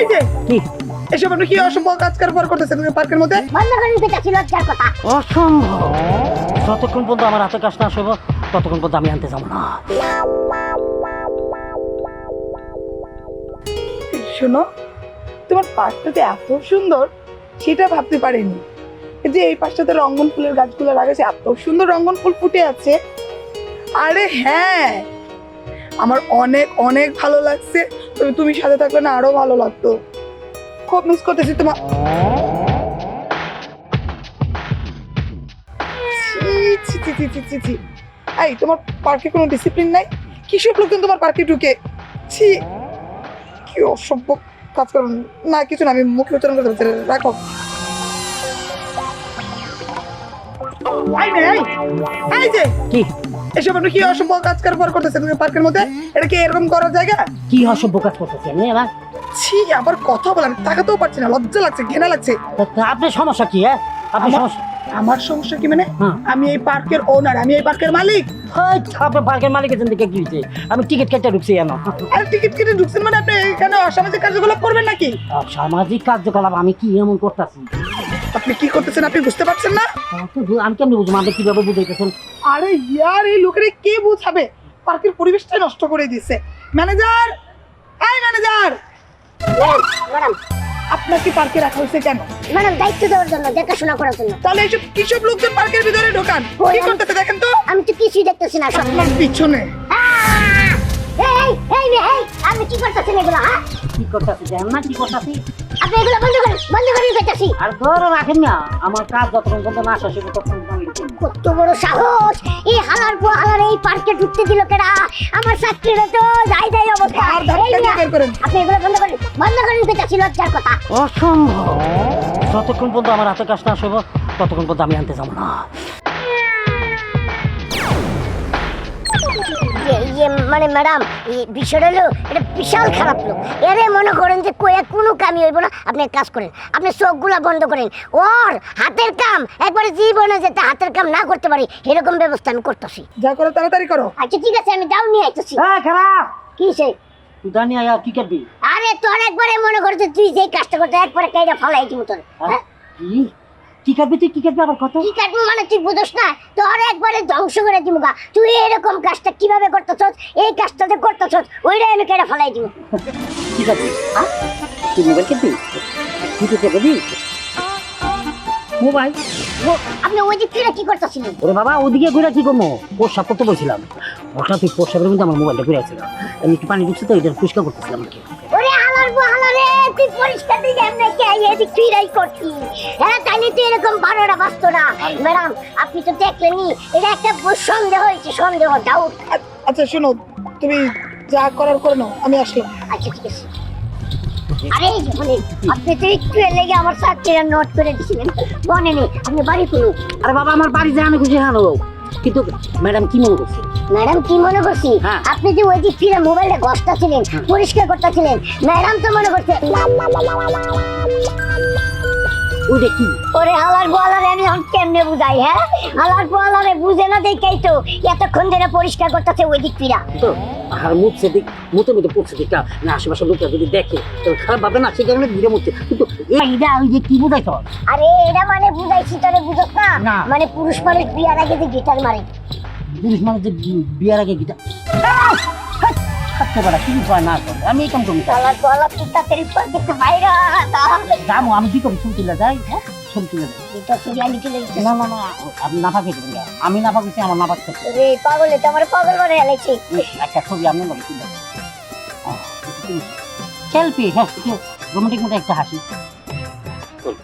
এই যে কি এসব আপনি কি অসম্ভব কাজ কারবার করতেছেন পার্কের মধ্যে? বন্ধ করে দিতে ছিল লজ্জার কথা। অসম্ভব। যতক্ষণ পর্যন্ত আমার হাতে কাজ না আসব ততক্ষণ পর্যন্ত আমি আনতে যাবো না। শোনো, তোমার পার্কটাতে এত সুন্দর সেটা ভাবতে পারিনি। এই যে এই পাশটাতে রঙ্গন ফুলের গাছগুলো লাগাইছে, এত সুন্দর রঙ্গন ফুল ফুটে আছে। আরে হ্যাঁ, আমার অনেক অনেক ভালো লাগছে। তুমি সাথে থাকলে না আরো ভালো লাগতো। খুব মিস করতেছি তোমার। ছি, ছি, ছি, ছি, ছি, ছি। এই তোমার পার্কে কোনো ডিসিপ্লিন নাই? কিসব লোকজন তোমার পার্কে ঢুকে? ছি, কি অসভ্য কাজ করুন না। কিছু না, আমি মুখে উচ্চারণ করতে পারছি না। রাখো। এই যে কি এসব আপনি কি অসভ্য কাজ কারবার করতেছেন পার্কের মধ্যে? এটা কি এরকম করার জায়গা? কি অসভ্য কাজ করতেছি আমি এবার? ছি, আবার কথা বলেন, তাকাতেও পারছি না, লজ্জা লাগছে, ঘেনা লাগছে। আপনার সমস্যা কি? হ্যাঁ, আপনার সমস্যা? আমার সমস্যা কি মানে? হ্যাঁ। আমি এই পার্কের ওনার, আমি এই পার্কের মালিক। আপনার পার্কের মালিকের দিকে কি হয়েছে? আমি টিকিট কেটে ঢুকছি কেন? আর টিকিট কেটে ঢুকছেন মানে আপনি এখানে অসামাজিক কার্যকলাপ করবেন নাকি? সামাজিক কার্যকলাপ আমি কি এমন করতেছি? আপনি কি করতেছেন আপনি বুঝতে পারছেন না? আমি কেমনি বুঝবো? আপনি কিভাবে বুঝাইতেছেন? আরে ইয়ার, এই লোকের কে বুঝাবে? পার্কের পরিবেশটাই নষ্ট করে দিয়েছে। ম্যানেজার, এই ম্যানেজার, ম্যাডাম, আপনার কি পার্কে রাখা হয়েছে কেন? ম্যাডাম দায়িত্ব দেওয়ার জন্য, দেখাশোনা করার জন্য। তাহলে এইসব কিসব লোকজন পার্কের ভিতরে ঢোকান? কি করতেছে দেখেন তো? আমি তো কিছুই দেখতেছি না। সব আপনার পিছনে আপনি কি করতেছেন এগুলো? হ্যাঁ, কি করতেছি জানেন না? কি করতেছি? আপনি এগুলো বন্ধ করে দিতেছি। আর ধরে রাখেন না, আমার কাজ যতক্ষণ পর্যন্ত না শেষ হবে ততক্ষণ পর্যন্ত আমি ঢুকবো না। কত বড় সাহস! এই হালার পো হালার এই পার্কে ঢুকতে দিল কেডা? আমার চাকরিটা তো যাই অবস্থা। আর ধাক্কা দিয়ে বের করেন। আপনি এগুলো বন্ধ করে দিতেছি, লজ্জার কথা। অসম্ভব। যতক্ষণ পর্যন্ত আমার হাতে কাজ না আসব ততক্ষণ পর্যন্ত আমি আনতে যাবো না। মানে ম্যাডাম, এই বিষয়টা হলো এটা বিশাল খারাপ লোক। এরে মনে করেন যে কোনো কামই হইব না। আপনি এক কাজ করেন, আপনি চোখগুলা বন্ধ করেন। ওর হাতের কাম একবারে জীবনে যেতে হাতের কাম না করতে পারি এরকম ব্যবস্থা আমি করতেছি। যা করো তাড়াতাড়ি করো। আচ্ছা ঠিক আছে, আমি দাও নিয়ে আইতেছি। হ্যাঁ খারাপ। কি সে? তুই জানি আয়া কি করবি? আরে তোর একবারে মনে করছে তুই যেই কাজটা করতে একবারে কাইটা ফালাই দিমু তোর। হ্যাঁ, কি করবি তুই? কি করবি আবার কত? কি কাটবো মানে তুই বুঝছ না? তোর একবারে ধ্বংস করে দিমু গা। তুই এরকম কাজটা কিভাবে করতেছস? এই কাজটা যে করতেছস ওইটাই আমি কাইটা ফালাই দিমু। কি করবি? তুই মোবাইল কিনবি? তুই কি করবি? মোবাইল? আপনি ওই দিক থেকে কি করতেছিলেন? ওরে বাবা, ওদিকে ঘুরে কি করবো? প্রস্রাব করতে বলছিলাম। হঠাৎ তুই প্রস্রাবের মধ্যে আমার মোবাইলটা ঘুরে আসছিল। আমি একটু পানি ঢুকছি তো এটা পরিষ্কার করতেছিলাম আর কি। ওরে হালার গো হালারে, তুই পরিষ্কার দিকে এমনি কে এদিক ফিরাই করছিস? হ্যাঁ, তাইলে তুই এরকম ভাড়াটা বাঁচতো না। ম্যাডাম, আপনি তো দেখলেনই, এটা একটা সন্দেহ হয়েছে, সন্দেহ, ডাউট। আচ্ছা শোনো, তুমি যা করার করে নাও, আমি আসলাম। আচ্ছা ঠিক আছে। আরে মানে আপনি তো একটু লেগে আমার চাকরিটা নোট করে দিয়েছিলেন, মনে নেই? আপনি বাড়ি করুন। আরে বাবা, আমার বাড়ি যায় আমি খুশি হানো, কিন্তু ম্যাডাম কি মনে করছে? ম্যাডাম কি মনে করছি? হ্যাঁ। আপনি যে ওই দিক ফিরে মোবাইলটা ঘষতেছিলেন, পরিষ্কার করতেছিলেন, ম্যাডাম তো মনে করছে ওইটা কি? ওরে হালার গোয়ালারে আমি কেমনে বুঝাই? হ্যাঁ, হালার গোয়ালারে বুঝে না দেখাই তো এতক্ষণ ধরে পরিষ্কার করতেছে ওই দিক ফিরা। তো আর মুখছে দিক মুতে মুতে পড়ছে দিকটা না, আশেপাশের লোকটা যদি দেখে তো খারাপ ভাবে না, সে কারণে ঘুরে মুচ্ছে। কিন্তু এইটা ওই যে কি বুঝাইছ? আরে এটা মানে বুঝাইছি তোরে, বুঝছ না? না। মানে পুরুষ মানুষ বিয়ার আগে যে গিটার মারে। পুরুষ মানুষ যে বিয়ার আগে গিটা থাকতে পারে কি হয় না করে, আমি এই কাম করি। হালার গোয়ালা পিতা তেরি পর দেখতে বাইরে যাবো আমি কি করি? ছবি তুলে যাই। হ্যাঁ, ছবি তুলে যাই। এটা ছবি আমি তুলে দিচ্ছি। না না না, আপনি না পাকে দেবেন। আমি না পাকেছি, আমার না পাকছে। রে পাগল, এটা আমার পাগল করে হেলাইছি। একটা ছবি আপনি বলে তুলে সেলফি। হ্যাঁ, রোমান্টিক মতো একটা হাসি।